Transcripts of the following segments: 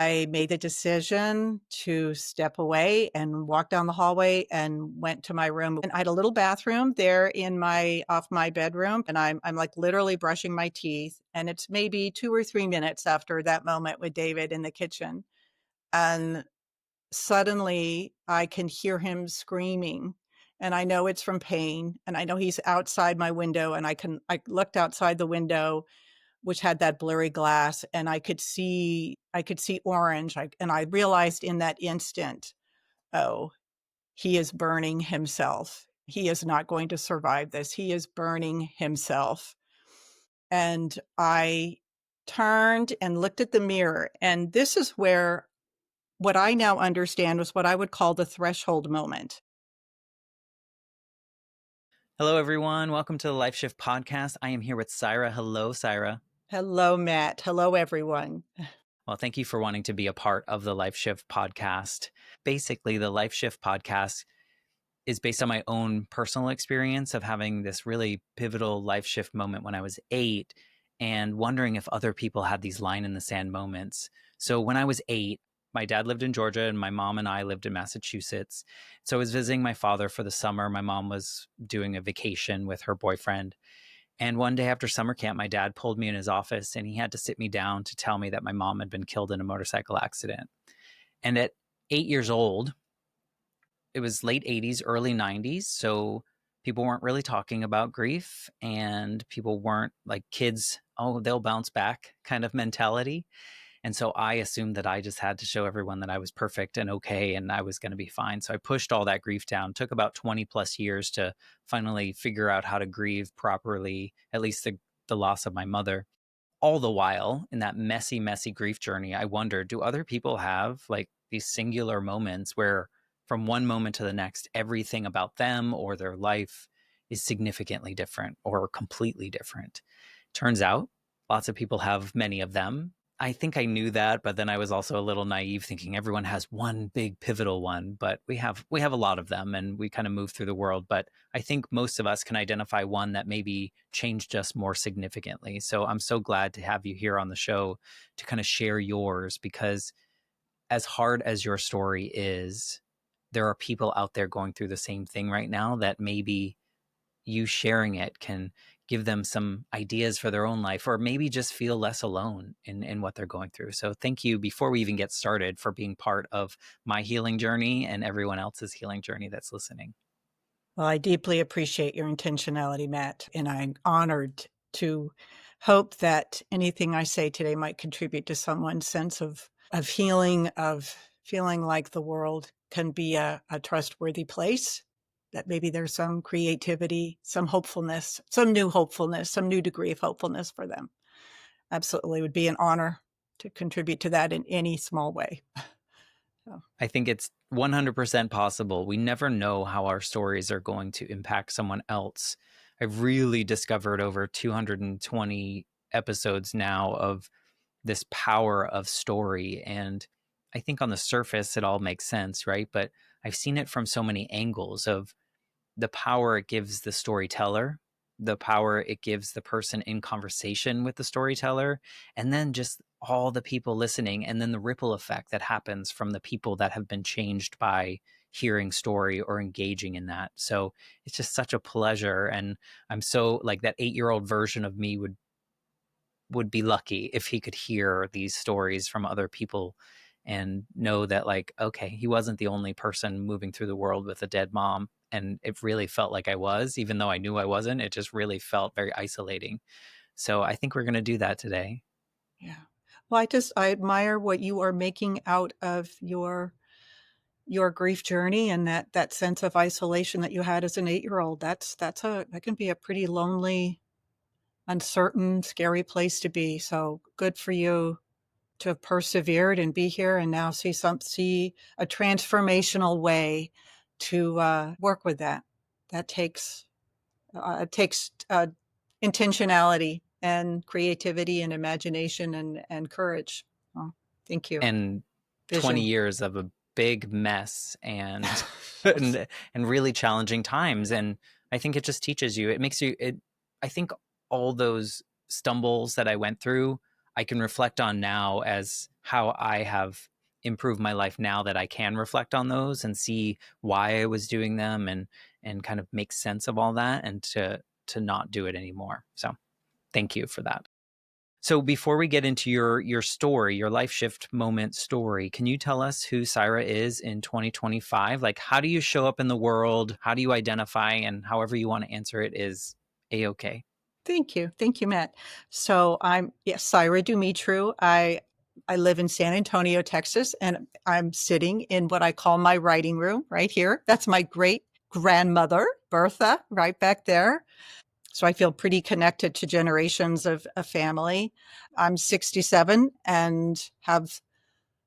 I made the decision to step away and walk down the hallway and went to my room. And I had a little bathroom there off my bedroom. And I'm like literally brushing my teeth. And it's maybe 2 or 3 minutes after that moment with David in the kitchen. And suddenly I can hear him screaming. And I know it's from pain. And I know he's outside my window. And I looked outside the window, which had that blurry glass, and I could see orange. And I realized in that instant, oh, he is burning himself. He is not going to survive this. He is burning himself. And I turned and looked at the mirror. And this is where what I now understand was what I would call the threshold moment. Hello, everyone. Welcome to the Life Shift Podcast. I am here with Cyra. Hello, Cyra. Hello, Matt. Hello, everyone. Well, thank you for wanting to be a part of the Life Shift Podcast. Basically, the Life Shift Podcast is based on my own personal experience of having this really pivotal life shift moment when I was 8 and wondering if other people had these line in the sand moments. So when I was 8, my dad lived in Georgia and my mom and I lived in Massachusetts. So I was visiting my father for the summer. My mom was doing a vacation with her boyfriend. And one day after summer camp, my dad pulled me in his office and he had to sit me down to tell me that my mom had been killed in a motorcycle accident. And at 8 years old, it was late 80s, early 90s. So people weren't really talking about grief and people weren't like kids, oh, they'll bounce back kind of mentality. And so I assumed that I just had to show everyone that I was perfect and okay and I was going to be fine. So I pushed all that grief down. It took about 20 plus years to finally figure out how to grieve properly, at least the loss of my mother. All the while in that messy, messy grief journey, I wondered, do other people have like these singular moments where from one moment to the next, everything about them or their life is significantly different or completely different? Turns out lots of people have many of them. I think I knew that, but then I was also a little naive thinking everyone has one big pivotal one, but we have a lot of them and we kind of move through the world. But I think most of us can identify one that maybe changed us more significantly. So I'm so glad to have you here on the show to kind of share yours, because as hard as your story is, there are people out there going through the same thing right now that maybe you sharing it can give them some ideas for their own life, or maybe just feel less alone in what they're going through. So thank you, before we even get started, for being part of my healing journey and everyone else's healing journey that's listening. Well, I deeply appreciate your intentionality, Matt, and I'm honored to hope that anything I say today might contribute to someone's sense of healing, of feeling like the world can be a trustworthy place, that maybe there's some creativity, some hopefulness, some new degree of hopefulness for them. Absolutely would be an honor to contribute to that in any small way. So. I think it's 100% possible. We never know how our stories are going to impact someone else. I've really discovered over 220 episodes now of this power of story. And I think on the surface, it all makes sense, right? But I've seen it from so many angles of the power it gives the storyteller, the power it gives the person in conversation with the storyteller, and then just all the people listening, and then the ripple effect that happens from the people that have been changed by hearing story or engaging in that. So it's just such a pleasure. And I'm so like that 8-year-old version of me would be lucky if he could hear these stories from other people and know that, like, okay, he wasn't the only person moving through the world with a dead mom. And it really felt like I was, even though I knew I wasn't. It just really felt very isolating. So I think we're going to do that today. Yeah. Well, I admire what you are making out of your grief journey, and that sense of isolation that you had as an 8-year-old. That can be a pretty lonely, uncertain, scary place to be. So good for you to have persevered and be here and now see a transformational way to work with that. That takes intentionality and creativity and imagination and courage. Oh, thank you. And 20 Vision. years of a big mess and really challenging times. And I think it just teaches you, it makes you, I think all those stumbles that I went through, I can reflect on now as how I have improved my life now that I can reflect on those and see why I was doing them, and kind of make sense of all that, and to not do it anymore. So thank you for that. So before we get into your story, your life shift moment story, can you tell us who Cyra is in 2025? Like, how do you show up in the world? How do you identify? And however you want to answer it is a-okay. Thank you. Thank you, Matt. So I'm, yes, Cyra Dumitru. I live in San Antonio, Texas, and I'm sitting in what I call my writing room right here. That's my great grandmother, Bertha, right back there. So I feel pretty connected to generations of a family. I'm 67 and have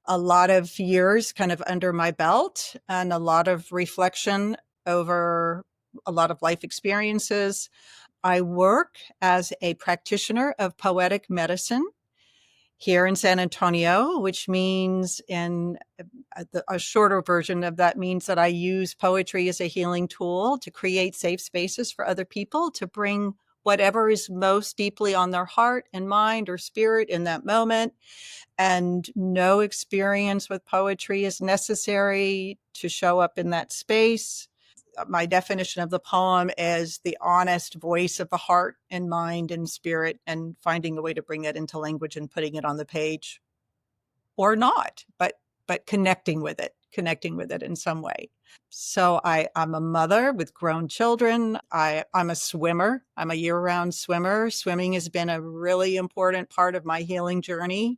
a lot of years kind of under my belt and a lot of reflection over a lot of life experiences. I work as a practitioner of poetic medicine here in San Antonio, which means in a shorter version of that means that I use poetry as a healing tool to create safe spaces for other people to bring whatever is most deeply on their heart and mind or spirit in that moment. And no experience with poetry is necessary to show up in that space. My definition of the poem is the honest voice of the heart and mind and spirit, and finding a way to bring it into language and putting it on the page, or not, but connecting with it in some way. So I'm a mother with grown children. I'm a swimmer. I'm a year-round swimmer. Swimming has been a really important part of my healing journey.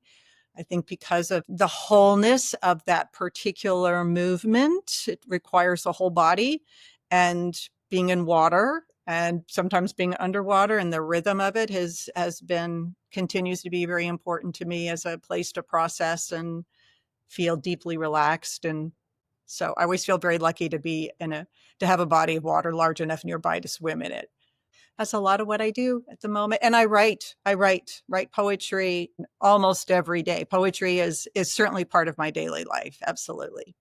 I think because of the wholeness of that particular movement, it requires the whole body, and being in water and sometimes being underwater, and the rhythm of it has been continues to be very important to me as a place to process and feel deeply relaxed. And so I always feel very lucky to be to have a body of water large enough nearby to swim in it. That's a lot of what I do at the moment. And I write poetry almost every day. Poetry is certainly part of my daily life. Absolutely.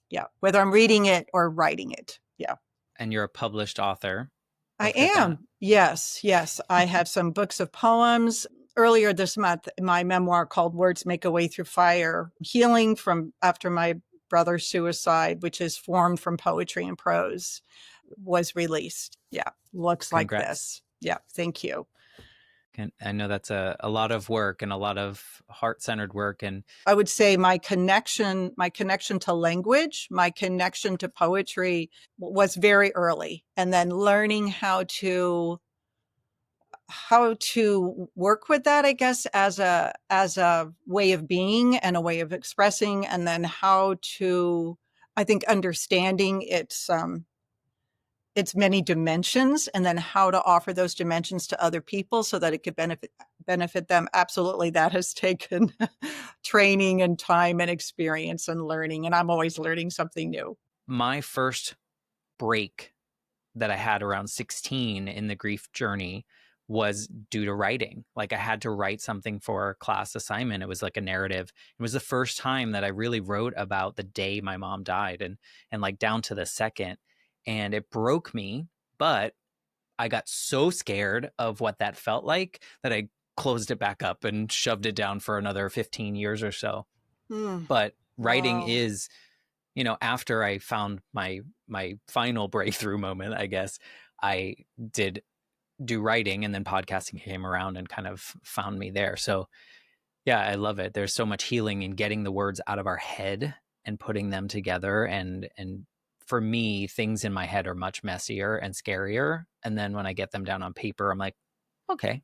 Yeah. Whether I'm reading it or writing it. Yeah. And you're a published author. I Look at that. am. Yes. Yes. I have some books of poems. Earlier this month, my memoir called Words Make a Way Through Fire, Healing from After My Brother's Suicide, which is formed from poetry and prose, was released. Yeah. Looks like Congrats. this. Yeah. Thank you. And I know that's a lot of work and a lot of heart-centered work. And I would say my connection to language, my connection to poetry was very early. And then learning how to work with that, I guess, as a way of being and a way of expressing, and then how to, I think, understanding its many dimensions, and then how to offer those dimensions to other people so that it could benefit them. Absolutely, that has taken training and time and experience and learning, and I'm always learning something new. my first break that I had around 16 in the grief journey was due to writing. Like, I had to write something for a class assignment. It was like a narrative. It was the first time that I really wrote about the day my mom died, and like down to the second. And it broke me, but I got so scared of what that felt like that I closed it back up and shoved it down for another 15 years or so. Hmm. But writing Wow. is, after I found my final breakthrough moment, I guess, I did do writing, and then podcasting came around and kind of found me there. So yeah, I love it. There's so much healing in getting the words out of our head and putting them together. And for me, things in my head are much messier and scarier. And then when I get them down on paper, I'm like, okay,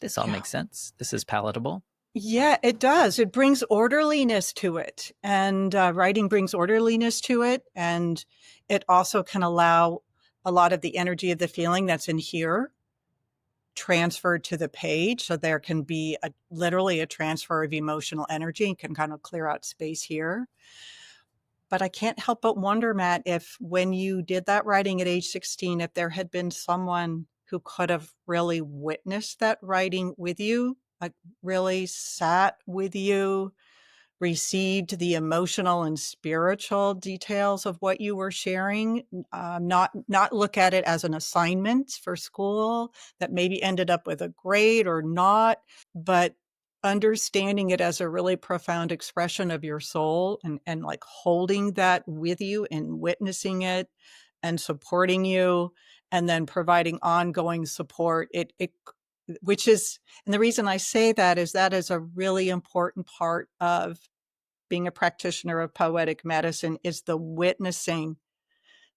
this all Yeah. makes sense. This is palatable. Yeah, it does. It brings orderliness to it. And writing brings orderliness to it. And it also can allow a lot of the energy of the feeling that's in here transferred to the page. So there can be literally a transfer of emotional energy and can kind of clear out space here. But I can't help but wonder, Matt, if when you did that writing at age 16, if there had been someone who could have really witnessed that writing with you, like really sat with you, received the emotional and spiritual details of what you were sharing, not look at it as an assignment for school that maybe ended up with a grade or not, but understanding it as a really profound expression of your soul and like holding that with you and witnessing it and supporting you and then providing ongoing support. It which is, and the reason I say that is a really important part of being a practitioner of poetic medicine is the witnessing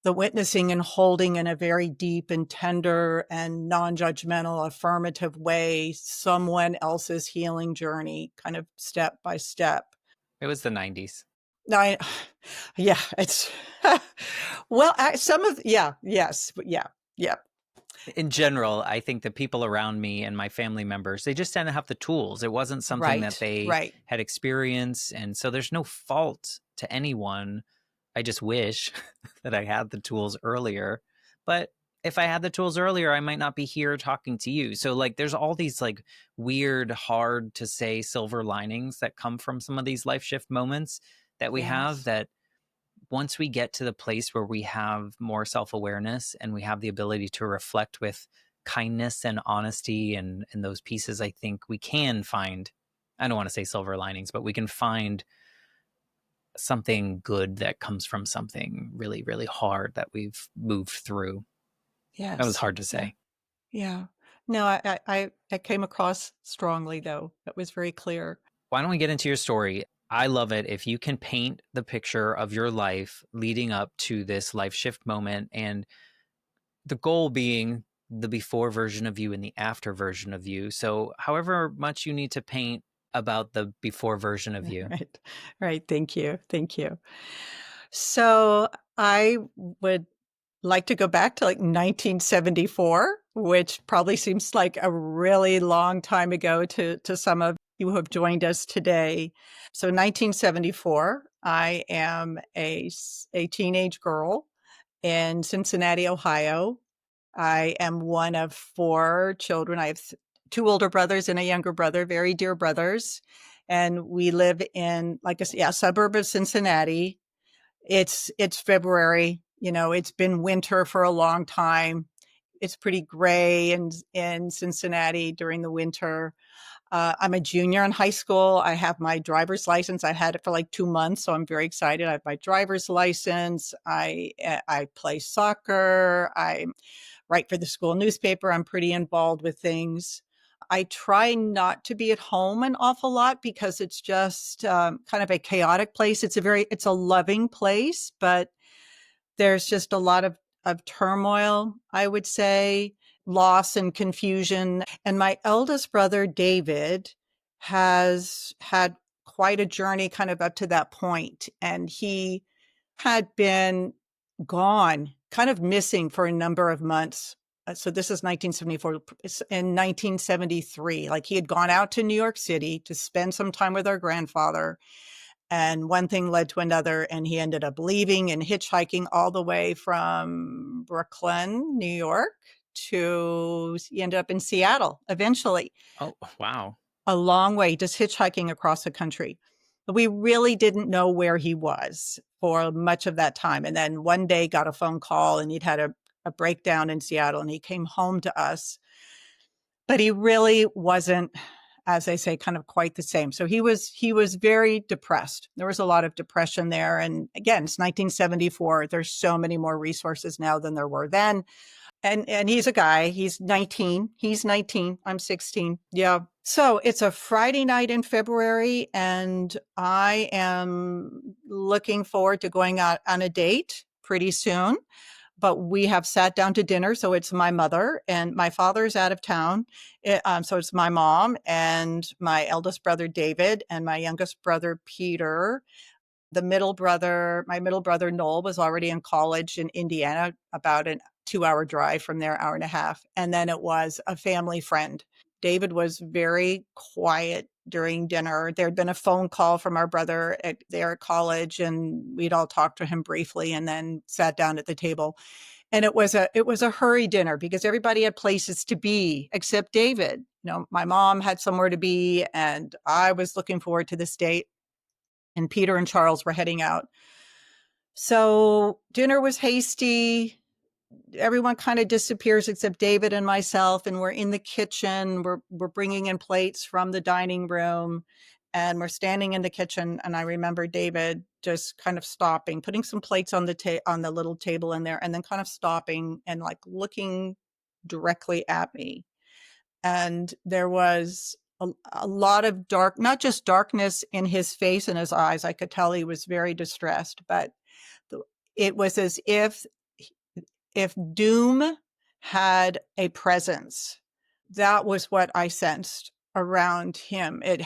and holding in a very deep and tender and non-judgmental, affirmative way, someone else's healing journey, kind of step by step. It was the 90s. I, yeah, it's, well, some of, yeah, yes, but yeah, yeah. In general, I think the people around me and my family members, they just didn't have the tools. It wasn't something that Right, they right. had experienced. And so there's no fault to anyone. I just wish that I had the tools earlier. But if I had the tools earlier, I might not be here talking to you. So like there's all these like weird, hard to say silver linings that come from some of these life shift moments that we have, Yes, that once we get to the place where we have more self-awareness and we have the ability to reflect with kindness and honesty and those pieces, I think we can find, I don't want to say silver linings, but we can find something good that comes from something really, really hard that we've moved through. That was yes, hard to yeah, say. yeah. No, I came across strongly though. That was very clear. Why don't we get into your story? I love it if you can paint the picture of your life leading up to this life shift moment, and the goal being the before version of you and the after version of you. So, however much you need to paint about the before version of you. Right, right. Thank you, thank you. So I would like to go back to like 1974, which probably seems like a really long time ago to some of you who have joined us today. So 1974, I am a teenage girl in Cincinnati, Ohio. I am one of four children. I have two older brothers and a younger brother, very dear brothers. And we live in like a suburb of Cincinnati. It's February, it's been winter for a long time. It's pretty gray in Cincinnati during the winter. I'm a junior in high school. I have my driver's license. I've had it for like 2 months, so I'm very excited. I have my driver's license. I play soccer. I write for the school newspaper. I'm pretty involved with things. I try not to be at home an awful lot because it's just kind of a chaotic place. It's a loving place, but there's just a lot of turmoil, I would say, loss and confusion. And my eldest brother, David, has had quite a journey kind of up to that point. And he had been gone, kind of missing for a number of months. So this is 1974. In 1973, like he had gone out to New York City to spend some time with our grandfather, and one thing led to another, and he ended up leaving and hitchhiking all the way from Brooklyn, New York, to he ended up in Seattle eventually. Oh, wow. A long way, just hitchhiking across the country. But we really didn't know where he was for much of that time. And then one day got a phone call and he'd had a breakdown in Seattle and he came home to us. But he really wasn't, as I say, kind of quite the same. So he was very depressed. There was a lot of depression there. And again, it's 1974. There's so many more resources now than there were then. And he's a guy. He's 19. He's 19. I'm 16. Yeah. So it's a Friday night in February, and I am looking forward to going out on a date pretty soon. But we have sat down to dinner. So it's my mother and my father's out of town. So it's my mom and my eldest brother, David, and my youngest brother, Peter. My middle brother, Noel, was already in college in Indiana, about a 2-hour drive from there, hour and a half. And then it was a family friend. David was very quiet during dinner. There had been a phone call from our brother there at college, and we'd all talked to him briefly and then sat down at the table. And it was a hurry dinner because everybody had places to be except David. My mom had somewhere to be, and I was looking forward to this date, and Peter and Charles were heading out. So dinner was hasty. everyone kind of disappears except David and myself, and we're in the kitchen. We're bringing in plates from the dining room, and we're standing in the kitchen. And I remember David just kind of stopping, putting some plates on on the little table in there, and then kind of stopping and like looking directly at me. And there was a lot of not just darkness in his face and his eyes. I could tell he was very distressed, but it was as if doom had a presence. That was what I sensed around him. It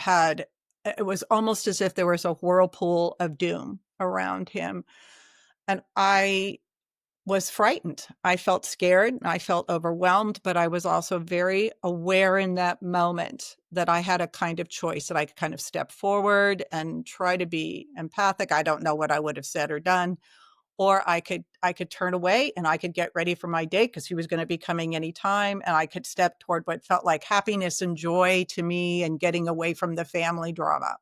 was almost as if there was a whirlpool of doom around him. And I was frightened. I felt scared. I felt overwhelmed, but I was also very aware in that moment that I had a kind of choice, that I could kind of step forward and try to be empathic. I don't know what I would have said or done, or I could turn away and I could get ready for my date because he was going to be coming anytime, and I could step toward what felt like happiness and joy to me and getting away from the family drama.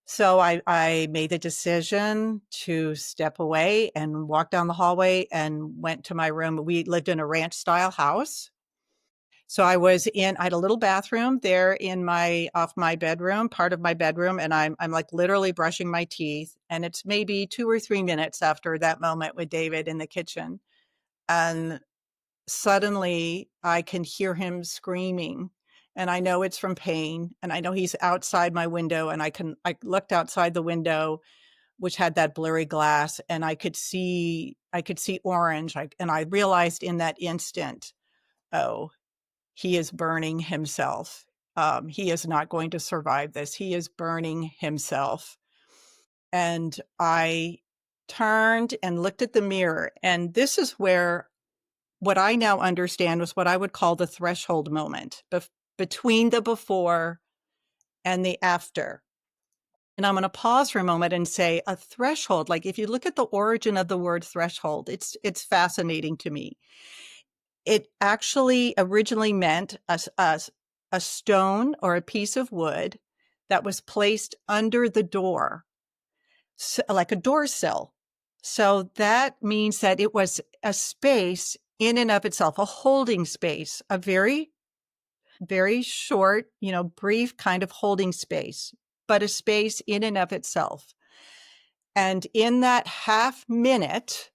So I made the decision to step away and walk down the hallway and went to my room. We lived in a ranch style house. So I had a little bathroom there off my bedroom, part of my bedroom. And I'm like literally brushing my teeth. And it's maybe 2 or 3 minutes after that moment with David in the kitchen. And suddenly I can hear him screaming, and I know it's from pain. And I know he's outside my window, and I looked outside the window, which had that blurry glass, and I could see orange. And I realized in that instant, oh, he is burning himself. He is not going to survive this. He is burning himself. And I turned and looked at the mirror. And this is where what I now understand was what I would call the threshold moment between the before and the after. And I'm going to pause for a moment and say a threshold, like if you look at the origin of the word threshold, it's fascinating to me. It actually originally meant a stone or a piece of wood that was placed under the door, so, like a door sill. So that means that it was a space in and of itself, a holding space, a very, very short, brief kind of holding space, but a space in and of itself. And in that half minute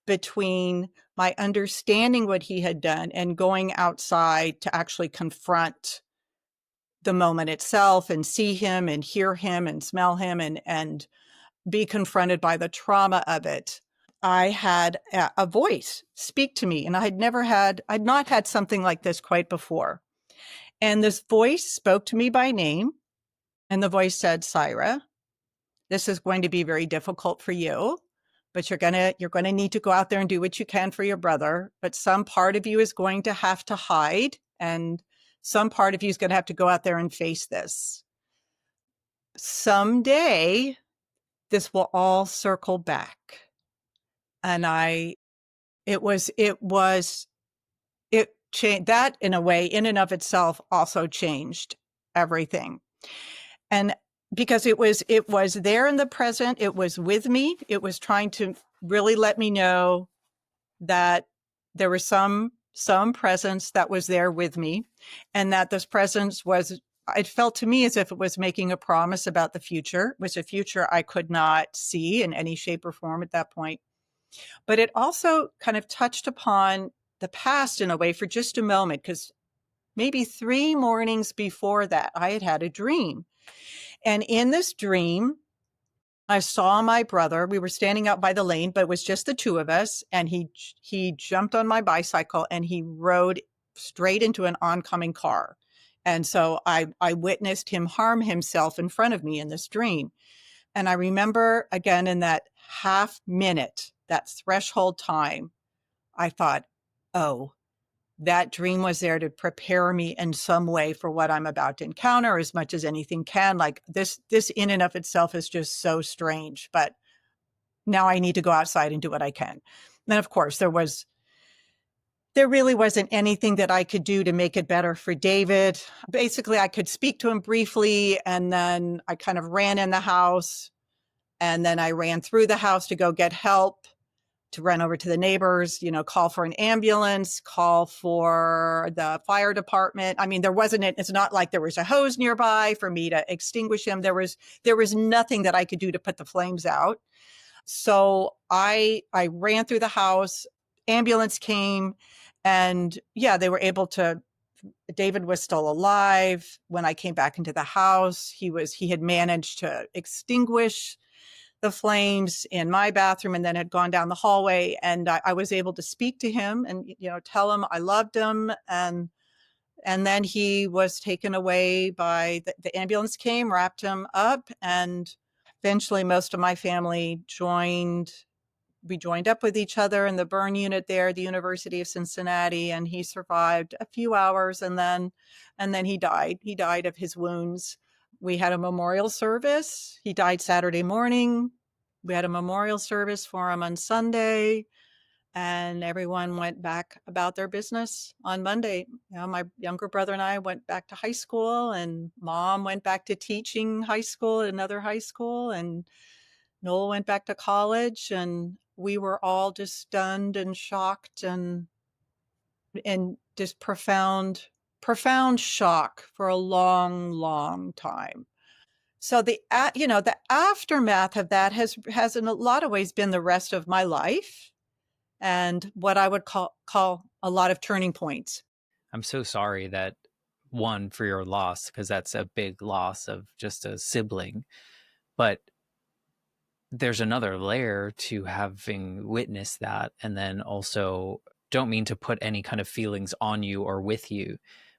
between my understanding what he had done and going outside to actually confront the moment itself and see him and hear him and smell him and be confronted by the trauma of it, I had a voice speak to me. And I'd not had something like this quite before. And this voice spoke to me by name. And the voice said, Cyra, this is going to be very difficult for you, but you're going to need to go out there and do what you can for your brother. But some part of you is going to have to hide, and some part of you is going to have to go out there and face this. Someday, this will all circle back. And it changed that in a way, in and of itself, also changed everything. And because it was there in the present, it was with me. It was trying to really let me know that there was some presence that was there with me, and that this presence it felt to me as if it was making a promise about the future. It was a future I could not see in any shape or form at that point. But it also kind of touched upon the past in a way for just a moment, because maybe 3 mornings before that, I had had a dream. And in this dream, I saw my brother. We were standing out by the lane, but it was just the two of us. And he jumped on my bicycle and he rode straight into an oncoming car. And so I witnessed him harm himself in front of me in this dream. And I remember again in that half minute, that threshold time, I thought, oh, that dream was there to prepare me in some way for what I'm about to encounter as much as anything can. Like this in and of itself is just so strange, but now I need to go outside and do what I can. And of course there really wasn't anything that I could do to make it better for David. Basically, I could speak to him briefly, and then I kind of ran in the house, and then I ran through the house to go get help. to run over to the neighbors, call for an ambulance, call for the fire department. I mean, it's not like there was a hose nearby for me to extinguish them. There was nothing that I could do to put the flames out. So I ran through the house, ambulance came, and yeah, they were able to. David was still alive. When I came back into the house, he had managed to extinguish the flames in my bathroom and then had gone down the hallway. And I was able to speak to him and, tell him I loved him. And then he was taken away by the ambulance came, wrapped him up. And eventually most of my family we joined up with each other in the burn unit there at the University of Cincinnati. And he survived a few hours and then he died. He died of his wounds. We had a memorial service. He died Saturday morning. We had a memorial service for him on Sunday, and everyone went back about their business on Monday. My younger brother and I went back to high school, and Mom went back to teaching high school at another high school, and Noel went back to college, and we were all just stunned and shocked and just profound shock for a long, long time. So the aftermath of that has in a lot of ways been the rest of my life and what I would call a lot of turning points. I'm so sorry that one for your loss, because that's a big loss of just a sibling. But there's another layer to having witnessed that. And then also, don't mean to put any kind of feelings on you or with you,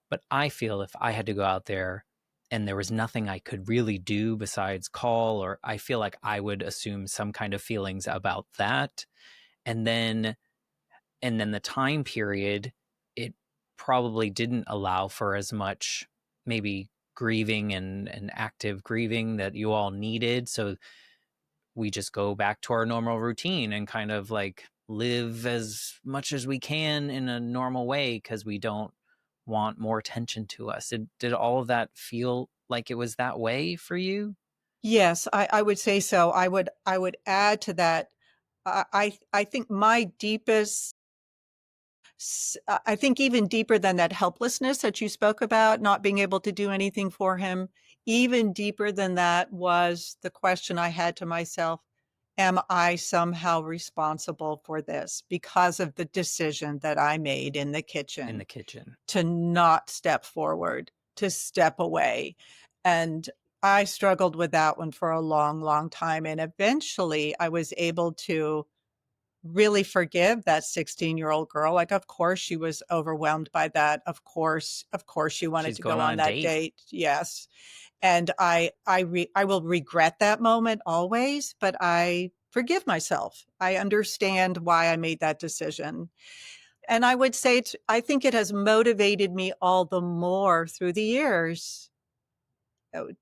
but I feel if I had to go out there and there was nothing I could really do besides call, or I feel like I would assume some kind of feelings about that. And then the time period, it probably didn't allow for as much maybe grieving and active grieving that you all needed. So we just go back to our normal routine and kind of like live as much as we can in a normal way because we don't want more attention to us. Did all of that feel like it was that way for you? Yes, I would say so. I would add to that. I think my deepest I think even deeper than that helplessness that you spoke about, not being able to do anything for him, even deeper than that was the question I had to myself, am I somehow responsible for this because of the decision that I made in the In kitchen the kitchen. to not step forward, to step away? And I struggled with that one for a long, long time. And eventually I was able to really forgive that 16-year-old girl. Like, of course she was overwhelmed by that. Of course she wanted She's to going go on on a that date. date. Yes. And I will regret that moment always, but I forgive myself. I understand why I made that decision. And I would say I think it has motivated me all the more through the years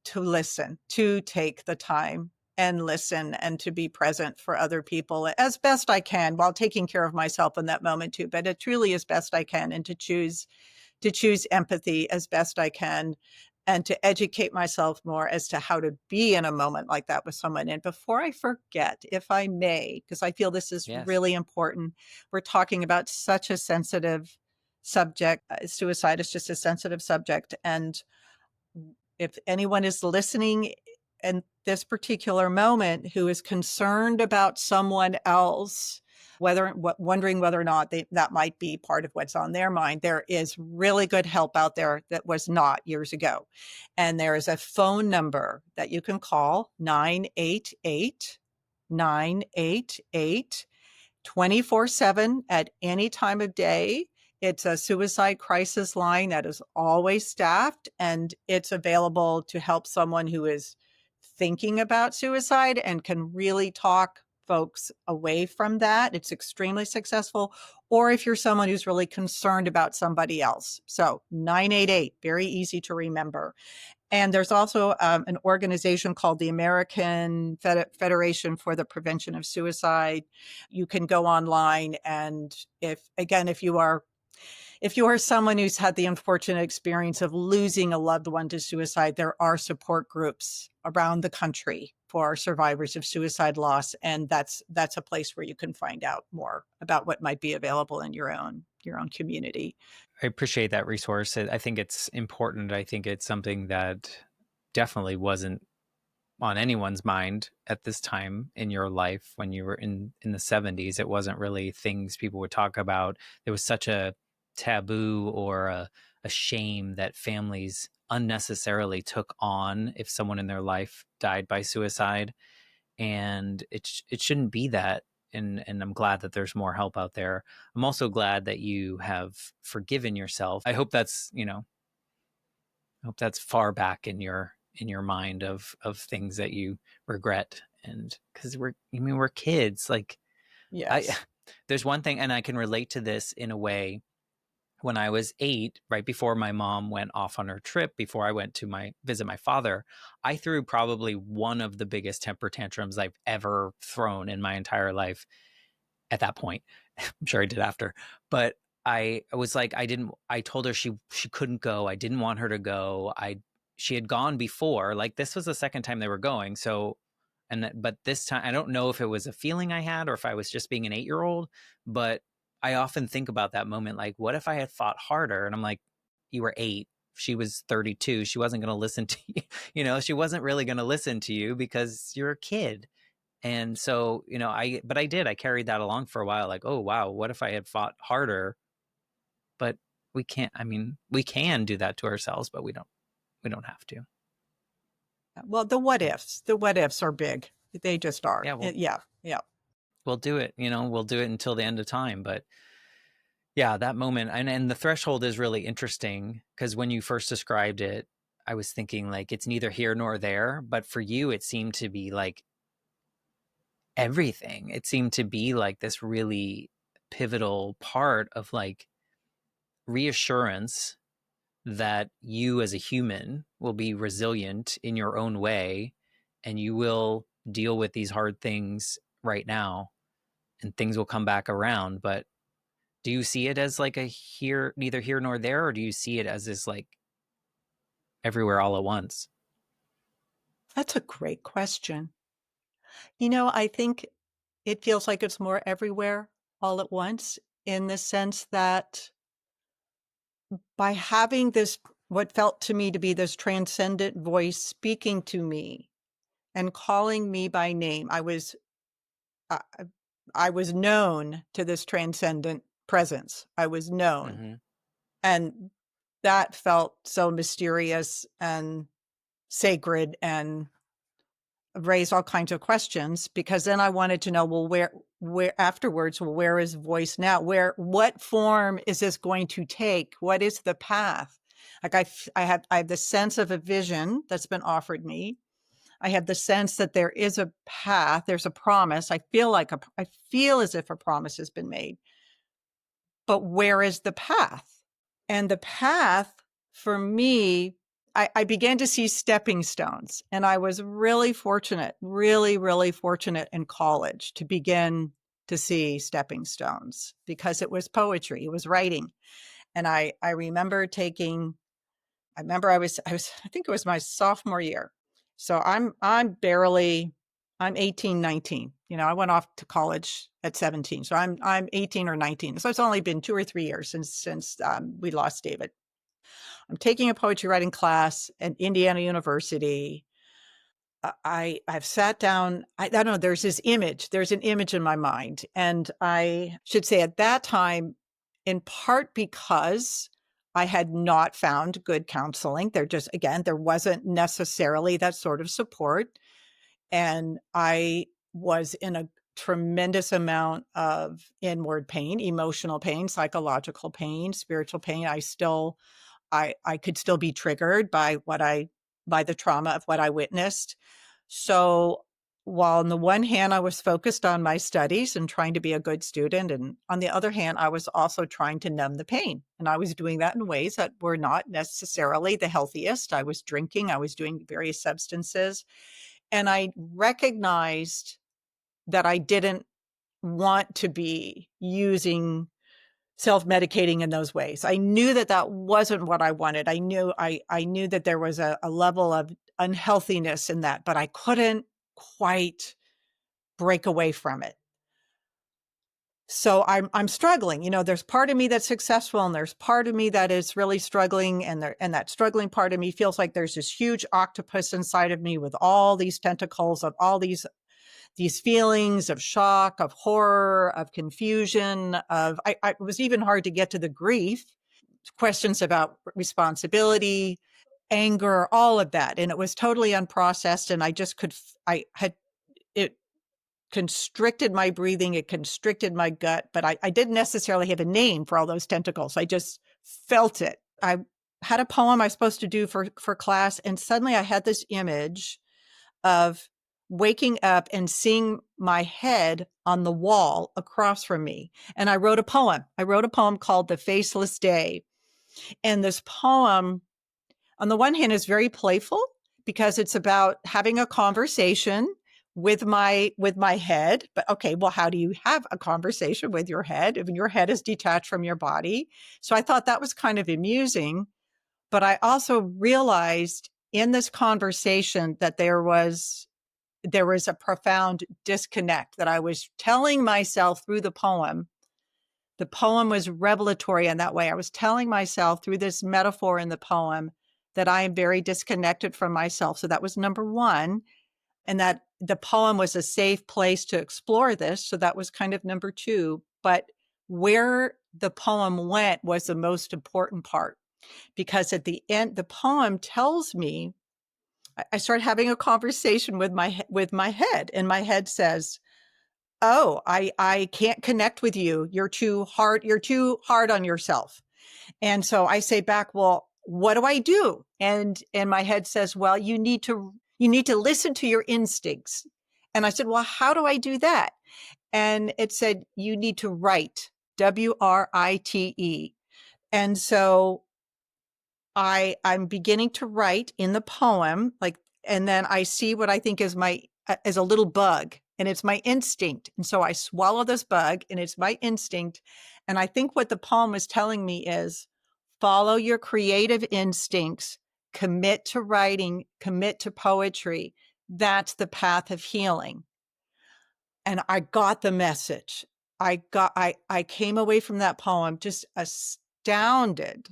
to listen, to take the time and listen and to be present for other people as best I can while taking care of myself in that moment too. But it truly is best I can, and to choose empathy as best I can and to educate myself more as to how to be in a moment like that with someone. And before I forget, if I may, because I feel this is Yes. really important, we're talking about such a sensitive subject. Suicide is just a sensitive subject. And if anyone is listening in this particular moment who is concerned about someone else, wondering whether or not that might be part of what's on their mind, there is really good help out there that was not years ago. And there is a phone number that you can call, 988 988 24/7 at any time of day. It's a suicide crisis line that is always staffed, and it's available to help someone who is thinking about suicide and can really talk folks away from that. It's extremely successful. Or if you're someone who's really concerned about somebody else. So 988, very easy to remember. And there's also an organization called the American Federation for the Prevention of Suicide. You can go online, and if you are someone who's had the unfortunate experience of losing a loved one to suicide, there are support groups around the country for survivors of suicide loss, and that's a place where you can find out more about what might be available in your own community. I appreciate that resource. I think it's important. I think it's something that definitely wasn't on anyone's mind at this time in your life when you were in the 70s. It wasn't really things people would talk about. There was such a taboo or a shame that families unnecessarily took on if someone in their life died by suicide, and it shouldn't be that. And I'm glad that there's more help out there. I'm also glad that you have forgiven yourself. I hope that's, I hope that's far back in your mind of things that you regret. And because we're kids. Like, I Yes. there's one thing, and I can relate to this in a way. When I was 8, right before my mom went off on her trip, before I went to visit my father, I threw probably one of the biggest temper tantrums I've ever thrown in my entire life at that point. I'm sure I did after, but I was like, I told her she couldn't go. I didn't want her to go. She had gone before. Like, this was the second time they were going. So, but this time, I don't know if it was a feeling I had or if I was just being an 8-year-old, but I often think about that moment. Like, what if I had fought harder? And I'm like, you were 8. She was 32. She wasn't going to listen to you. She wasn't really going to listen to you because you're a kid. And so, I carried that along for a while. Like, oh, wow, what if I had fought harder? But we can't, we can do that to ourselves, but we don't have to. Well, the what ifs are big. They just are. Yeah, Yeah. Yeah. we'll do it, we'll do it until the end of time. But yeah, that moment, and the threshold is really interesting because when you first described it, I was thinking like it's neither here nor there. But for you, it seemed to be like everything. It seemed to be like this really pivotal part of like reassurance that you as a human will be resilient in your own way, and you will deal with these hard things right now, and things will come back around. But do you see it as like neither here nor there, or do you see it as this like everywhere all at once? That's a great question. I think it feels like it's more everywhere all at once, in the sense that by having this, what felt to me to be this transcendent voice speaking to me and calling me by name, uh, I was known to this transcendent presence. I was known. Mm-hmm. And that felt so mysterious and sacred, and raised all kinds of questions, because then I wanted to know, well, where afterwards, well, where is voice now? What form is this going to take? What is the path? Like I have the sense of a vision that's been offered me. I have the sense that there is a path. There's a promise. I feel as if a promise has been made, but where is the path? And the path for me, I began to see stepping stones. And I was really fortunate, really, really fortunate in college to begin to see stepping stones, because it was poetry, it was writing. And I remember I think it was my sophomore year. So I'm 18, 19. I went off to college at 17. So I'm 18 or 19. So it's only been 2 or 3 years since we lost David. I'm taking a poetry writing class at Indiana University. I've sat down. I don't know. There's an image in my mind. And I should say at that time, in part because I had not found good counseling. There wasn't necessarily that sort of support. And I was in a tremendous amount of inward pain, emotional pain, psychological pain, spiritual pain. I could still be triggered by by the trauma of what I witnessed. So while on the one hand, I was focused on my studies and trying to be a good student, and on the other hand, I was also trying to numb the pain. And I was doing that in ways that were not necessarily the healthiest. I was drinking, I was doing various substances, and I recognized that I didn't want to be using self-medicating in those ways. I knew that that wasn't what I wanted. I knew that there was a level of unhealthiness in that, but I couldn't quite break away from it. So I'm struggling. There's part of me that's successful and there's part of me that is really struggling, and that struggling part of me feels like there's this huge octopus inside of me with all these tentacles of all these feelings of shock, of horror, of confusion, it was even hard to get to the grief, questions about responsibility, anger, all of that. And it was totally unprocessed. And it constricted my breathing. It constricted my gut, but I didn't necessarily have a name for all those tentacles. I just felt it. I had a poem I was supposed to do for class. And suddenly I had this image of waking up and seeing my head on the wall across from me. And I wrote a poem. I wrote a poem called The Faceless Day. And this poem, on the one hand, is very playful because it's about having a conversation with my head. But okay, well, how do you have a conversation with your head if your head is detached from your body? So I thought that was kind of amusing. But I also realized in this conversation that there was a profound disconnect, that I was telling myself through the poem. The poem was revelatory in that way. I was telling myself through this metaphor in the poem that I am very disconnected from myself. So that was number one, and that the poem was a safe place to explore this. So that was kind of number two. But where the poem went was the most important part, because at the end, the poem tells me, I start having a conversation with my head, and my head says, "Oh, I can't connect with you. You're too hard. You're too hard on yourself." And so I say back, "Well, what do I do?" And my head says, "Well, you need to listen to your instincts." And I said, "Well, how do I do that?" And it said, "You need to write, WRITE." And so I'm beginning to write in the poem, and then I see what I think is as a little bug, and it's my instinct. And so I swallow this bug, and it's my instinct. And I think what the poem is telling me is, follow your creative instincts, commit to writing, commit to poetry. That's the path of healing. And I got the message. I came away from that poem just astounded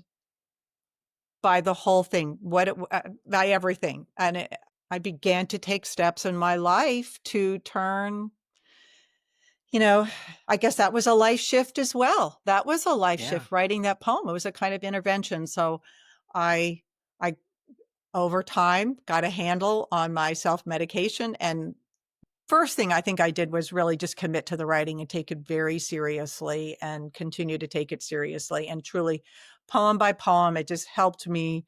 by the whole thing, by everything. And I began to take steps in my life to turn, I guess that was a life shift as well. That was a life Yeah. shift, writing that poem. It was a kind of intervention. So I, I, over time, got a handle on my self-medication. And first thing I think I did was really just commit to the writing and take it very seriously, and continue to take it seriously. And truly, poem by poem, it just helped me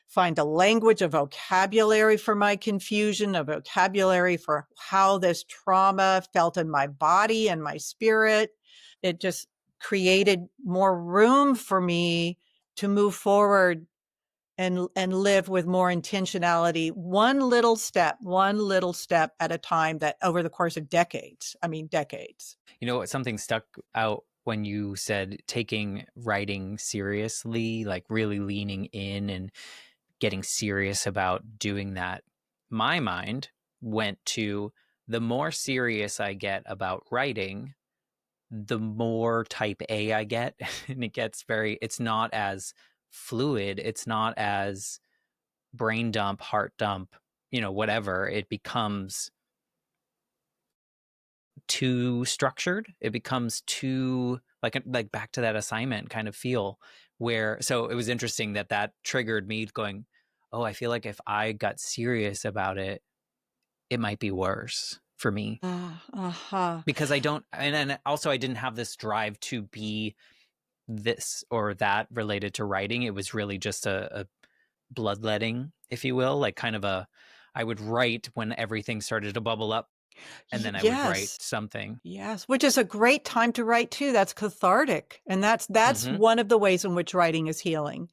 find a language, a vocabulary for my confusion, a vocabulary for how this trauma felt in my body and my spirit. It just created more room for me to move forward and live with more intentionality, one little step at a time, that over the course of decades. I mean, decades. You know what? Something stuck out when you said taking writing seriously, like really leaning in and getting serious about doing that. My mind went to, the more serious I get about writing, the more type A I get. And it's not as fluid. It's not as brain dump, heart dump, whatever. It becomes too structured. It becomes too like back to that assignment kind of feel, where, so it was interesting that triggered me going, oh, I feel like if I got serious about it, it might be worse for me, Uh-huh. because I don't, and also I didn't have this drive to be this or that related to writing. It was really just a bloodletting, if you will, like kind of I would write when everything started to bubble up, and then I would write Yes. something. Yes, which is a great time to write too. That's cathartic. And that's Mm-hmm. one of the ways in which writing is healing.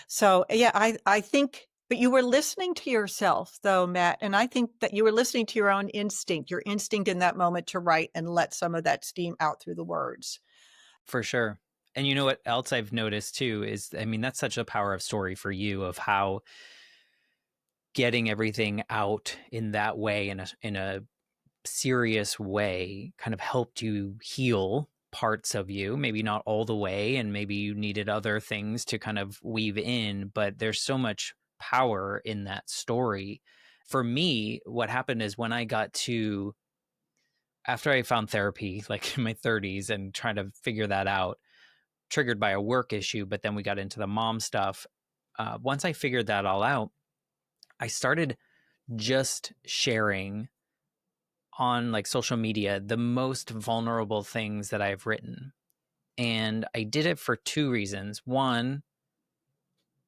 So yeah, I think, but you were listening to yourself though, Matt, and I think that you were listening to your instinct in that moment to write and let some of that steam out through the words. For sure. And you know what else I've noticed too is, I mean, that's such a power of story for you, of how getting everything out in that way, in a serious way, kind of helped you heal parts of you, maybe not all the way, and maybe you needed other things to kind of weave in, but there's so much power in that story. For me, what happened is when I got to, after I found therapy, like in my 30s, and trying to figure that out, triggered by a work issue, but then we got into the mom stuff. Once I figured that all out, I started just sharing on like social media the most vulnerable things that I've written. And I did it for two reasons. One,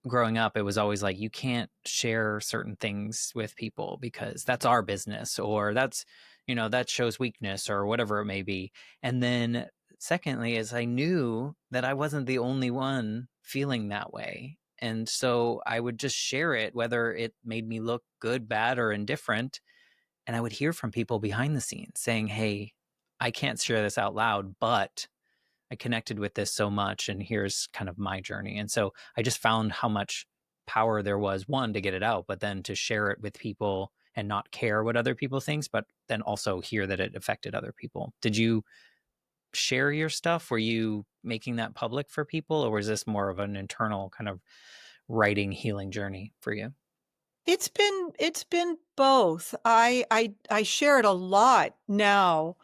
growing up, it was always like, you can't share certain things with people because that's our business, or that's, that shows weakness, or whatever it may be. And then secondly, is I knew that I wasn't the only one feeling that way. And so I would just share it, whether it made me look good, bad, or indifferent. And I would hear from people behind the scenes saying, hey, I can't share this out loud, but I connected with this so much, and here's kind of my journey. And so I just found how much power there was, one, to get it out, but then to share it with people and not care what other people think, but then also hear that it affected other people. Did you share your stuff? Were you making that public for people, or was this more of an internal kind of writing healing journey for you? It's been both. I share it a lot now.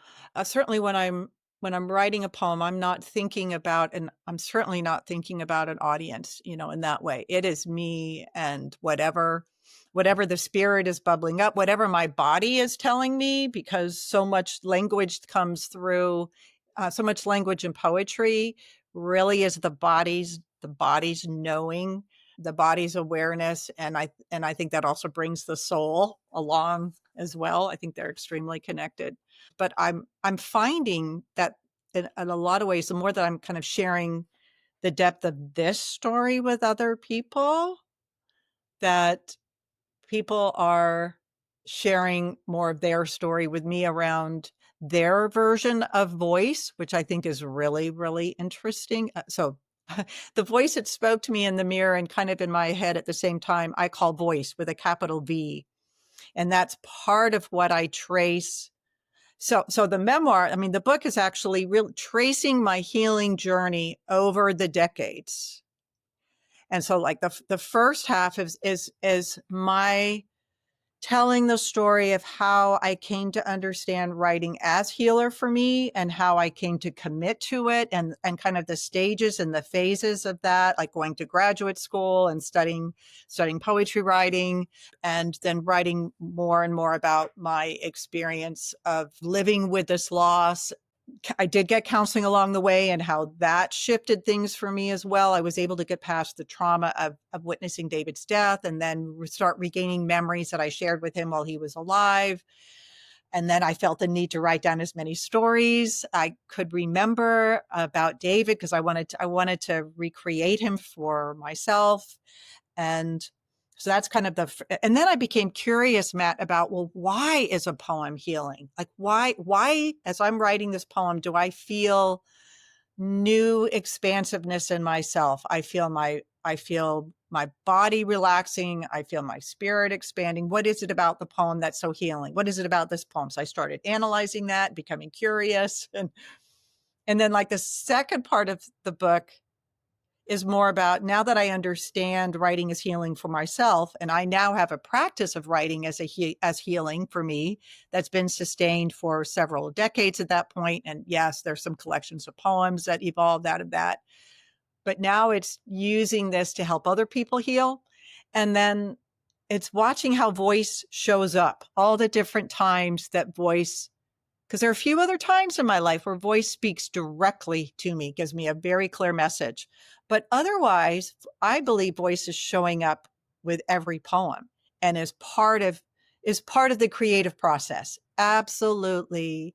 Certainly when I'm writing a poem, I'm not thinking about, and I'm certainly not thinking about an audience, in that way. It is me and whatever the spirit is bubbling up, whatever my body is telling me, because so much language comes through, so much language in poetry really is the body's knowing, the body's awareness, and I think that also brings the soul along as well. I think they're extremely connected. But I'm finding that in a lot of ways, the more that I'm kind of sharing the depth of this story with other people, that people are sharing more of their story with me around their version of voice, which I think is really, really interesting. So the voice that spoke to me in the mirror and kind of in my head at the same time, I call voice with a capital V. And that's part of what I trace. So the memoir, I mean, the book is actually real tracing my healing journey over the decades. And so like the first half is my telling the story of how I came to understand writing as healer for me, and how I came to commit to it, and kind of the stages and the phases of that, like going to graduate school and studying poetry writing, and then writing more and more about my experience of living with this loss. I did get counseling along the way, and how that shifted things for me as well. I was able to get past the trauma of witnessing David's death, and then start regaining memories that I shared with him while he was alive. And then I felt the need to write down as many stories I could remember about David, because I wanted to recreate him for myself. And so that's kind of and then I became curious, Matt, about, well, why is a poem healing? Like, why, as I'm writing this poem, do I feel new expansiveness in myself? I feel my body relaxing. I feel my spirit expanding. What is it about the poem that's so healing? What is it about this poem? So I started analyzing that, becoming curious. And then like the second part of the book is more about, now that I understand writing is healing for myself, and I now have a practice of writing as healing for me that's been sustained for several decades at that point. And yes, there's some collections of poems that evolved out of that, but now it's using this to help other people heal. And then it's watching how voice shows up, all the different times that voice, because there are a few other times in my life where voice speaks directly to me, gives me a very clear message. But otherwise, I believe voice is showing up with every poem, and is part of the creative process. Absolutely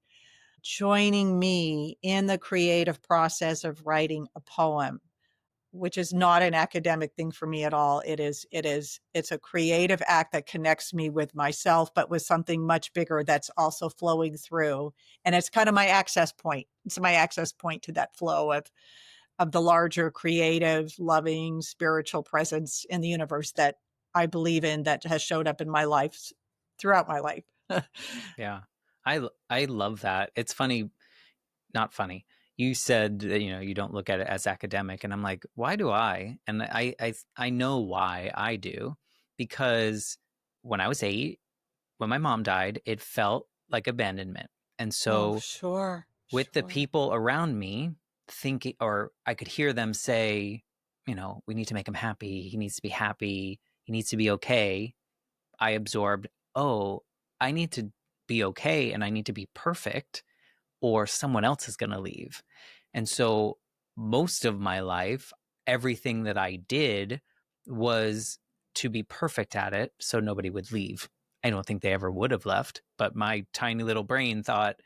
joining me in the creative process of writing a poem, which is not an academic thing for me at all. It's a creative act that connects me with myself, but with something much bigger that's also flowing through. And it's kind of my access point. It's my access point to that flow of the larger creative, loving, spiritual presence in the universe that I believe in that has showed up in my life throughout my life. Yeah. I love that. It's funny, not funny. You said that, you don't look at it as academic, and I'm like, why do I? And I know why I do, because when I was 8, when my mom died, it felt like abandonment. And Oh, so sure, with the sure. people around me thinking, or I could hear them say, we need to make him happy. He needs to be happy. He needs to be okay. I absorbed, oh, I need to be okay and I need to be perfect or someone else is going to leave. And so most of my life, everything that I did was to be perfect at it so nobody would leave. I don't think they ever would have left, but my tiny little brain thought,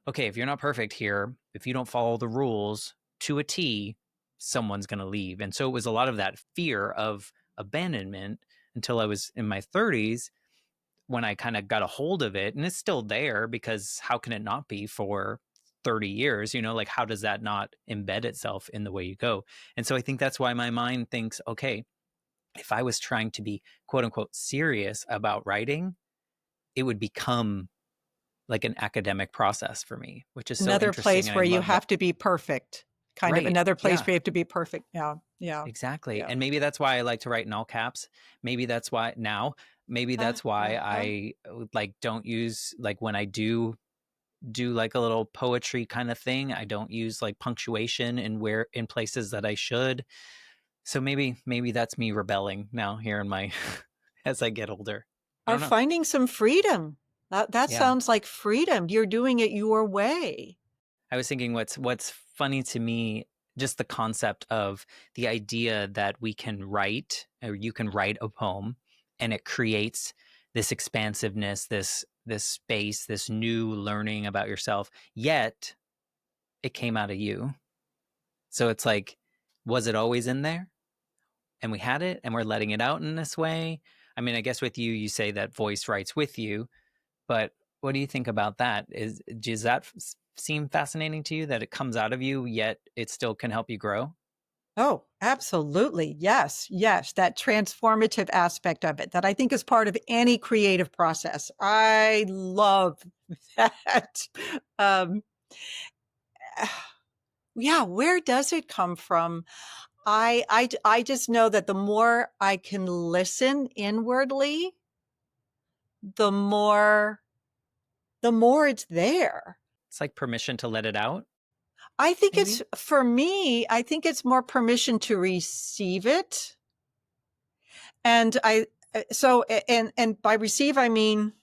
okay, if you're not perfect here, if you don't follow the rules to a T, someone's going to leave. And so it was a lot of that fear of abandonment until I was in my 30s when I kind of got a hold of it. And it's still there because how can it not be for 30 years? Like how does that not embed itself in the way you go? And so I think that's why my mind thinks, okay, if I was trying to be quote unquote serious about writing, it would become like an academic process for me, which is so Another interesting. place And I where you love that. have to be perfect, kind of Right. another place Yeah, where you have to be perfect. Yeah, yeah, exactly. yeah. And maybe that's why I like to write in all caps. Maybe that's why now, maybe that's why I like don't use like when I do like a little poetry kind of thing, I don't use like punctuation in places that I should. So maybe that's me rebelling now here in my as I get older. I Are don't know. finding some freedom. That Yeah. sounds like freedom. You're doing it your way. I was thinking what's funny to me, just the concept of the idea that we can write, or you can write a poem and it creates this expansiveness, this space, this new learning about yourself, yet it came out of you. So it's like, was it always in there? And we had it and we're letting it out in this way. I mean, I guess with you, you say that voice writes with you, but what do you think about that? Does that seem fascinating to you that it comes out of you, yet it still can help you grow? Oh, absolutely. Yes, yes. That transformative aspect of it that I think is part of any creative process. I love that. Um, yeah, where does it come from? I just know that the more I can listen inwardly, the more the more it's there. It's like permission to let it out, I think it's maybe? for me, I think it's more permission to receive it. And and by receive I mean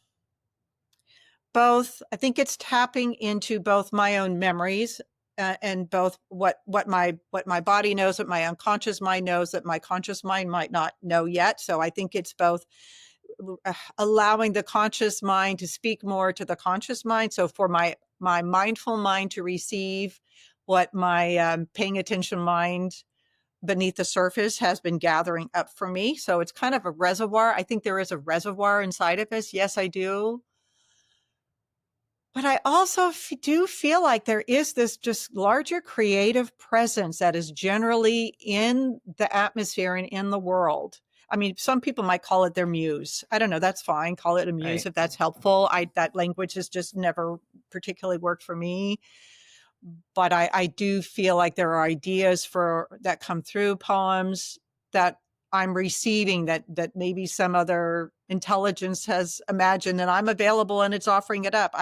both. I think it's tapping into both my own memories and both what my body knows, what my unconscious mind knows that my conscious mind might not know yet. So I think it's both allowing the conscious mind to speak more to the conscious mind. So for my mindful mind to receive what my paying attention mind beneath the surface has been gathering up for me. So it's kind of a reservoir. I think there is a reservoir inside of us. Yes, I do. But I also do feel like there is this just larger creative presence that is generally in the atmosphere and in the world. I mean, some people might call it their muse. I don't know. That's fine. Call it a muse Right. if that's helpful. That language has just never particularly worked for me. But I do feel like there are ideas that come through poems that I'm receiving that maybe some other intelligence has imagined, and I'm available and it's offering it up.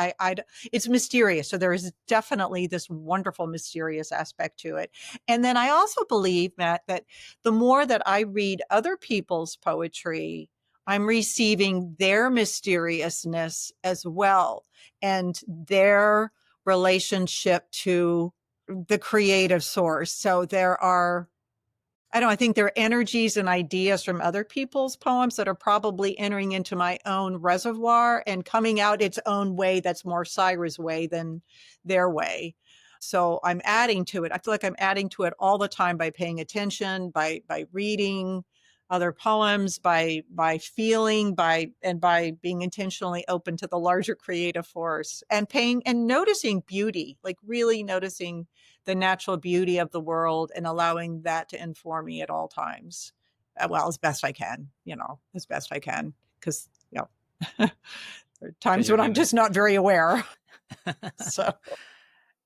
It's mysterious. So there is definitely this wonderful mysterious aspect to it. And then I also believe, Matt, that the more that I read other people's poetry, I'm receiving their mysteriousness as well and their relationship to the creative source. So I think there are energies and ideas from other people's poems that are probably entering into my own reservoir and coming out its own way that's more Cyra's way than their way. So I'm adding to it. I feel like I'm adding to it all the time by paying attention, by reading other poems, by feeling, by being intentionally open to the larger creative force and paying and noticing beauty, like really noticing the natural beauty of the world and allowing that to inform me at all times. well, as best I can, as best I can, because there are Because times you're when I'm human. just not very aware. So,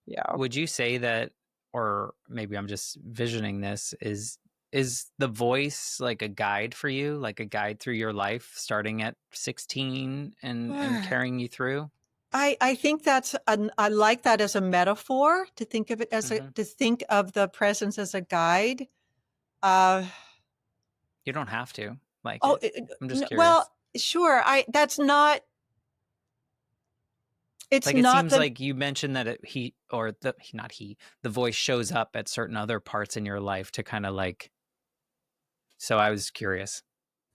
yeah. Would you say that, or maybe I'm just visioning this, is the voice like a guide for you, like a guide through your life starting at 16 and carrying you through? I think I like that as a metaphor, to think of it as Mm-hmm. to think of the presence as a guide. Uh, You don't have to like oh, it. I'm just well, curious. sure. That's not, it's Like it not seems the, like you mentioned that the voice shows up at certain other parts in your life to kind of like. So I was curious.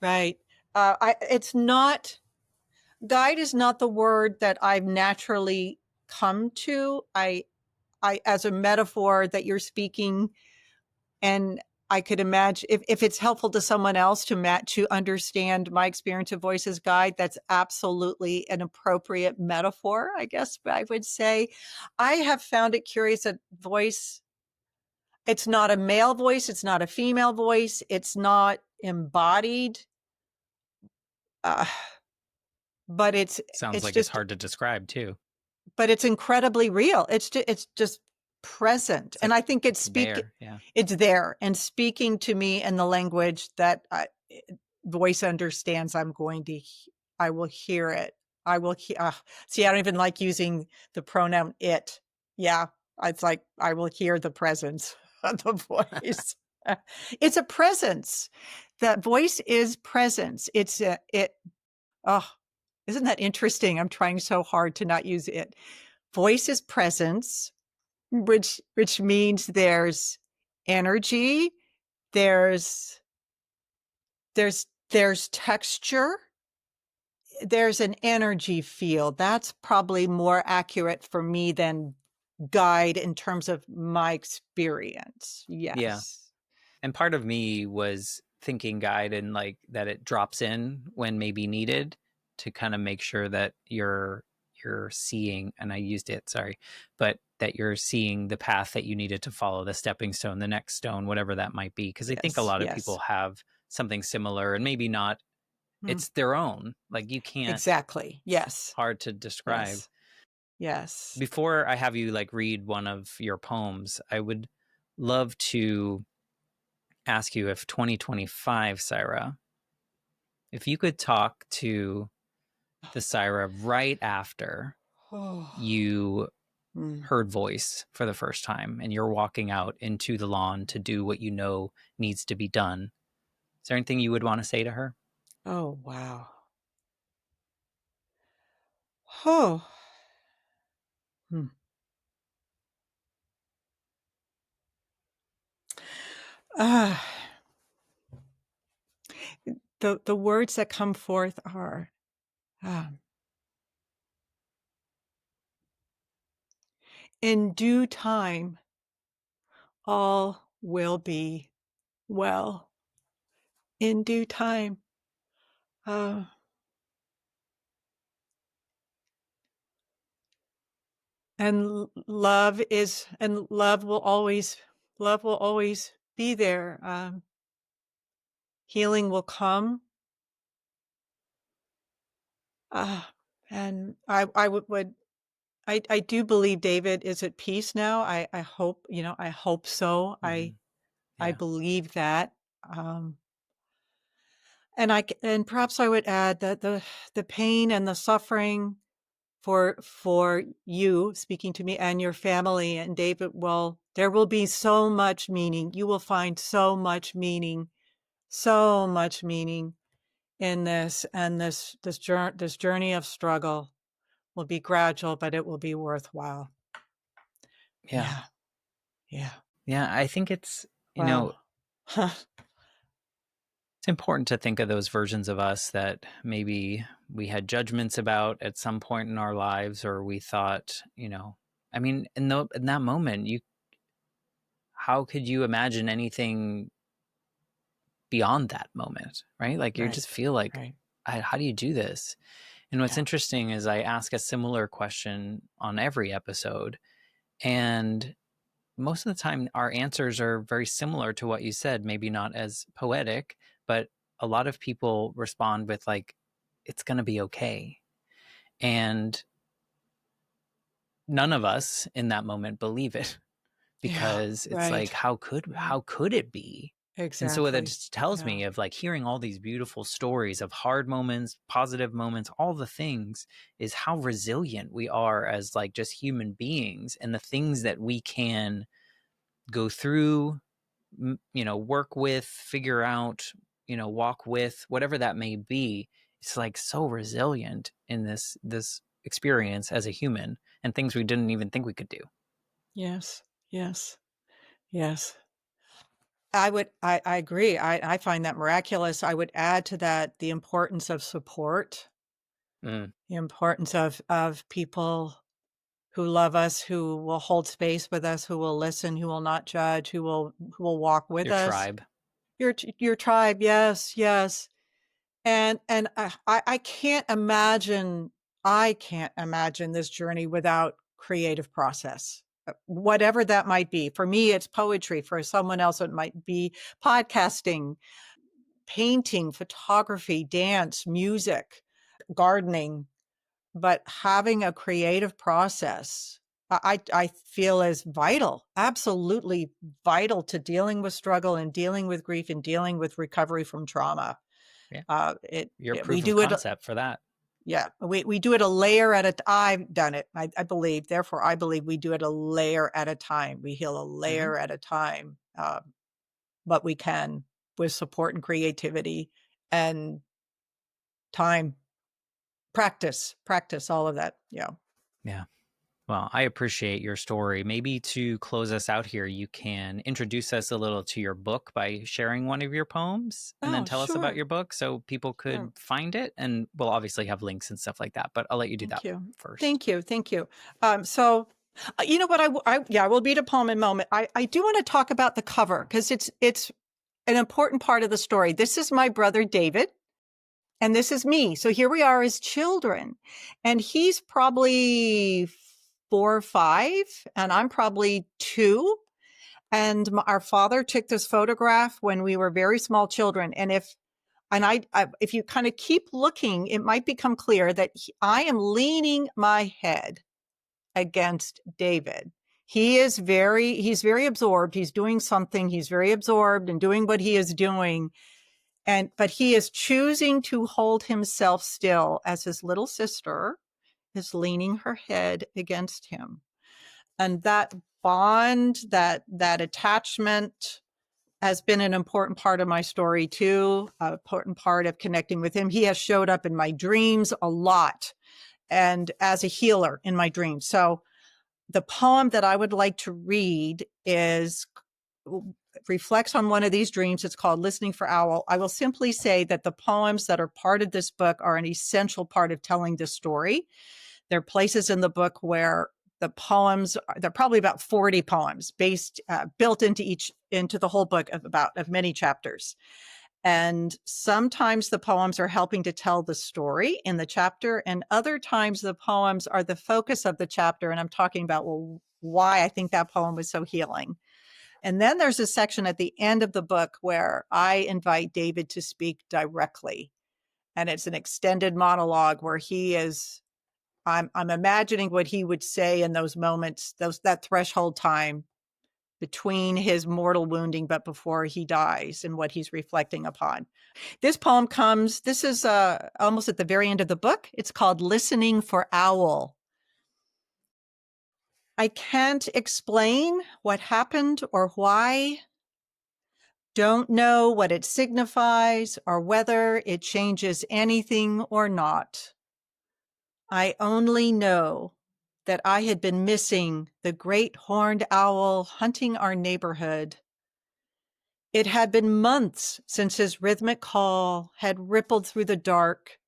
right. It's not, guide is not the word that I've naturally come to. As a metaphor that you're speaking, and I could imagine if it's helpful to someone else to understand my experience of voice as guide, that's absolutely an appropriate metaphor, I guess I would say. I have found it curious that voice, it's not a male voice, it's not a female voice, it's not embodied, uh, but Sounds it's like it's just hard to describe too. but it's incredibly real. It's just present, It's and like I think there. Yeah. it's there and speaking to me in the language that voice understands. I will hear it. I will see. I don't even like using the pronoun it. Yeah, it's like I will hear the presence of the voice. It's a presence. That voice is presence. It. Oh, isn't that interesting? I'm trying so hard to not use it. Voice is presence, which means there's energy, there's there's texture, there's an energy field. That's probably more accurate for me than guide in terms of my experience. Yeah. Yes. And part of me was thinking guide and like that it drops in when maybe needed to kind of make sure that you're seeing, and I used it, sorry, but that you're seeing the path that you needed to follow, the stepping stone, the next stone, whatever that might be. Because I think a Yes. lot of people Yes. have something similar and maybe not, Mm, it's their own. Like you can't, exactly. Yes. hard to describe. Yes. Yes. Before I have you like read one of your poems, I would love to ask you, if 2025, Cyra, if you could talk to the Cyra right after Oh. you Mm. heard voice for the first time and you're walking out into the lawn to do what you know needs to be done, is there anything you would want to say to her? Oh, wow. Oh. Hmm. Ah, the words that come forth are, um, in due time, all will be well. In due time. Uh, and love will always be there. Healing will come. Uh, and I do believe David is at peace now. I hope, I hope so. Mm-hmm. I Yeah. believe that. Um, and perhaps I would add that the pain and the suffering for you speaking to me and your family and David, there will be so much meaning. You will find so much meaning in this, and this journey of struggle will be gradual, but it will be worthwhile. Yeah. Yeah. Yeah. Yeah. I think it's, Wow. it's important to think of those versions of us that maybe we had judgments about at some point in our lives, or we thought, I mean, in that moment, how could you imagine anything beyond that moment, right? Like you just Right. feel like, Right. how do you do this? And what's Yeah. interesting is I ask a similar question on every episode, and most of the time our answers are very similar to what you said, maybe not as poetic, but a lot of people respond with like, it's going to be okay. And none of us in that moment believe it, Yeah. because it's Right. like, how Right. could it be? And so what that Exactly. just tells Yeah. me of like hearing all these beautiful stories of hard moments, positive moments, all the things, is how resilient we are as like just human beings, and the things that we can go through, work with, figure out, walk with, whatever that may be. It's like so resilient in this experience as a human, and things we didn't even think we could do. Yes. Yes. Yes. I agree. I find that miraculous. I would add to that the importance of support, Mm, the importance of people who love us, who will hold space with us, who will listen, who will not judge, who will walk with your us. tribe. Your tribe, yes, yes. And I can't imagine, I can't imagine this journey without creative process. Whatever that might be. For me, it's poetry. For someone else, it might be podcasting, painting, photography, dance, music, gardening. But having a creative process, I feel is vital, absolutely vital to dealing with struggle and dealing with grief and dealing with recovery from trauma. Yeah, you're We proof of do it. concept for that. Yeah, we do it a layer at a. I've done it. I believe. Therefore, I believe we do it a layer at a time. We heal a Hmm. layer at a time, but we can with support and creativity and time, practice, all of that. Yeah. Yeah. Well, I appreciate your story. Maybe to close us out here, you can introduce us a little to your book by sharing one of your poems, and then Oh, tell us about sure. your book so people Sure. could find it. And we'll obviously have links and stuff like that, but I'll let you do that Thank you. first. Thank you. Thank you. You know what? Yeah, I will read a poem in a moment. I do want to talk about the cover because it's an important part of the story. This is my brother David, and this is me. So here we are as children, and he's probably 4 or 5, and I'm probably 2. And our father took this photograph when we were very small children. And if you kind of keep looking, it might become clear that I am leaning my head against David. He's very absorbed. He's doing something. He's very absorbed and doing what he is doing. But he is choosing to hold himself still as his little sister is leaning her head against him. And that bond, that attachment has been an important part of my story too, an important part of connecting with him. He has showed up in my dreams a lot and as a healer in my dreams. So the poem that I would like to read is reflects on one of these dreams. It's called Listening for Owl. I will simply say that the poems that are part of this book are an essential part of telling this story. There are places in the book where the poems, there are probably about 40 poems built into the whole book of many chapters. And sometimes the poems are helping to tell the story in the chapter, and other times the poems are the focus of the chapter. And I'm talking about, well, why I think that poem was so healing. And then there's a section at the end of the book where I invite David to speak directly. And it's an extended monologue where I'm imagining what he would say in those moments, that threshold time between his mortal wounding, but before he dies and what he's reflecting upon. This is almost at the very end of the book. It's called Listening for Owl. I can't explain what happened or why. Don't know what it signifies or whether it changes anything or not. I only know that I had been missing the great horned owl hunting our neighborhood. It had been months since his rhythmic call had rippled through the dark,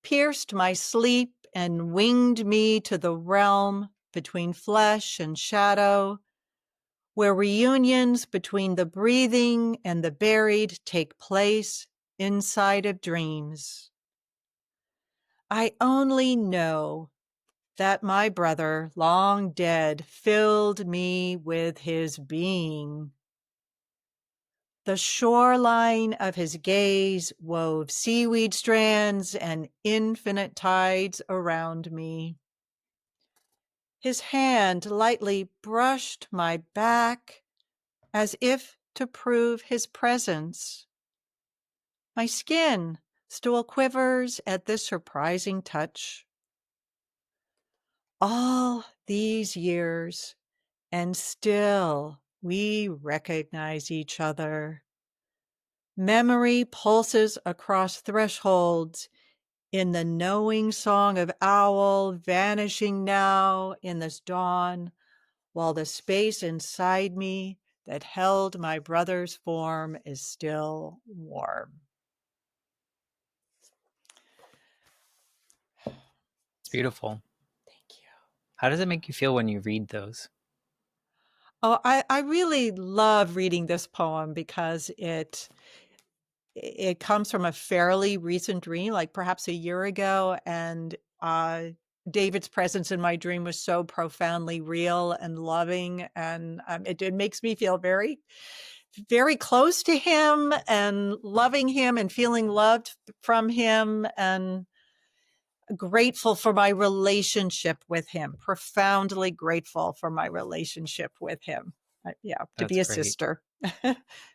pierced my sleep, and winged me to the realm between flesh and shadow, where reunions between the breathing and the buried take place inside of dreams. I only know that my brother, long dead, filled me with his being. The shoreline of his gaze wove seaweed strands and infinite tides around me. His hand lightly brushed my back as if to prove his presence. My skin still quivers at this surprising touch. All these years, and still we recognize each other. Memory pulses across thresholds in the knowing song of owl vanishing now in this dawn, while the space inside me that held my brother's form is still warm. It's beautiful. Thank you. How does it make you feel when you read those? Oh, I really love reading this poem because it comes from a fairly recent dream, like perhaps a year ago, and David's presence in my dream was so profoundly real and loving, and it makes me feel very, very close to him and loving him and feeling loved from him and grateful for my relationship with him, profoundly grateful for my relationship with him. Yeah, to That's be a great. sister.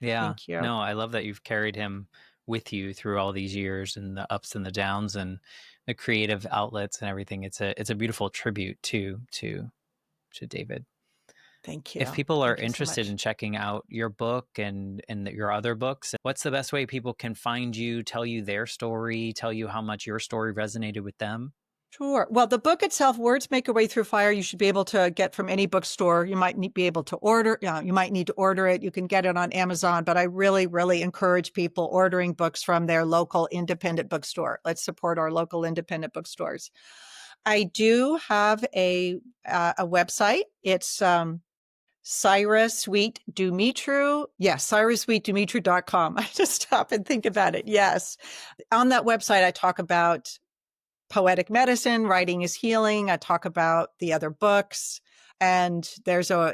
Yeah. Thank you. No, I love that you've carried him with you through all these years and the ups and the downs and the creative outlets and everything. It's a beautiful tribute to David. Thank If you. people are Thank you so interested much. in checking out your book and your other books, what's the best way people can find you, tell you their story, tell you how much your story resonated with them? Sure. Well, the book itself, Words Make a Way Through Fire, you should be able to get from any bookstore. You might be able to order, you might need to order it. You can get it on Amazon, but I really, really encourage people ordering books from their local independent bookstore. Let's support our local independent bookstores. I do have a website. It's Cyra Sweet Dumitru. Yes, cyrasweetdumitru.com. I just stop and think about it. Yes. On that website, I talk about poetic medicine, writing is healing. I talk about the other books, and there's a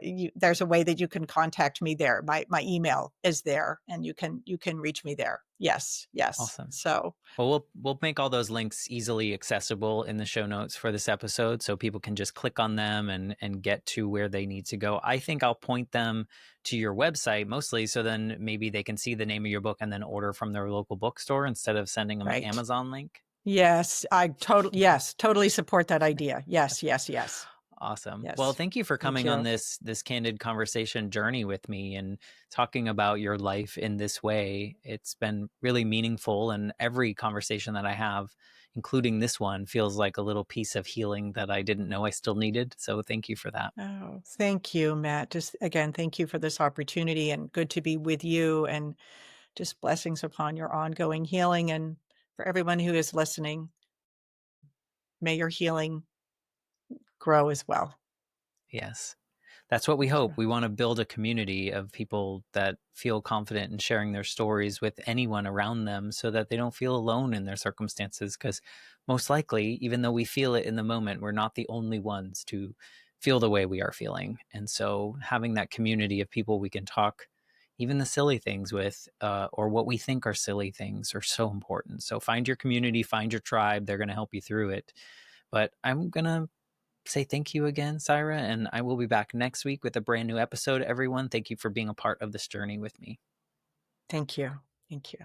way that you can contact me there. My email is there, and you can reach me there. Yes, yes. Awesome. So Well, we'll make all those links easily accessible in the show notes for this episode, so people can just click on them and get to where they need to go. I think I'll point them to your website mostly, so then maybe they can see the name of your book and then order from their local bookstore instead of sending them an right. Amazon link. Yes, totally support that idea. Yes, yes, yes, Awesome. Well, yes. thank you for Thank coming on you. this candid conversation journey with me and talking about your life in this way. It's been really meaningful, and every conversation that I have, including this one, feels like a little piece of healing that I didn't know I still needed. So thank you for that. Oh, thank you, Matt. Just again, thank you for this opportunity and good to be with you and just blessings upon your ongoing healing. And for everyone who is listening, may your healing grow as well. Yes. That's what we Thank you. hope. We want to build a community of people that feel confident in sharing their stories with anyone around them so that they don't feel alone in their circumstances. Because most likely, even though we feel it in the moment, we're not the only ones to feel the way we are feeling. And so, having that community of people we can talk even the silly things with, or what we think are silly things, are so important. So, find your community, find your tribe. They're going to help you through it. But I'm going to say thank you again, Cyra, and I will be back next week with a brand new episode. Everyone, thank you for being a part of this journey with me. Thank you. Thank you.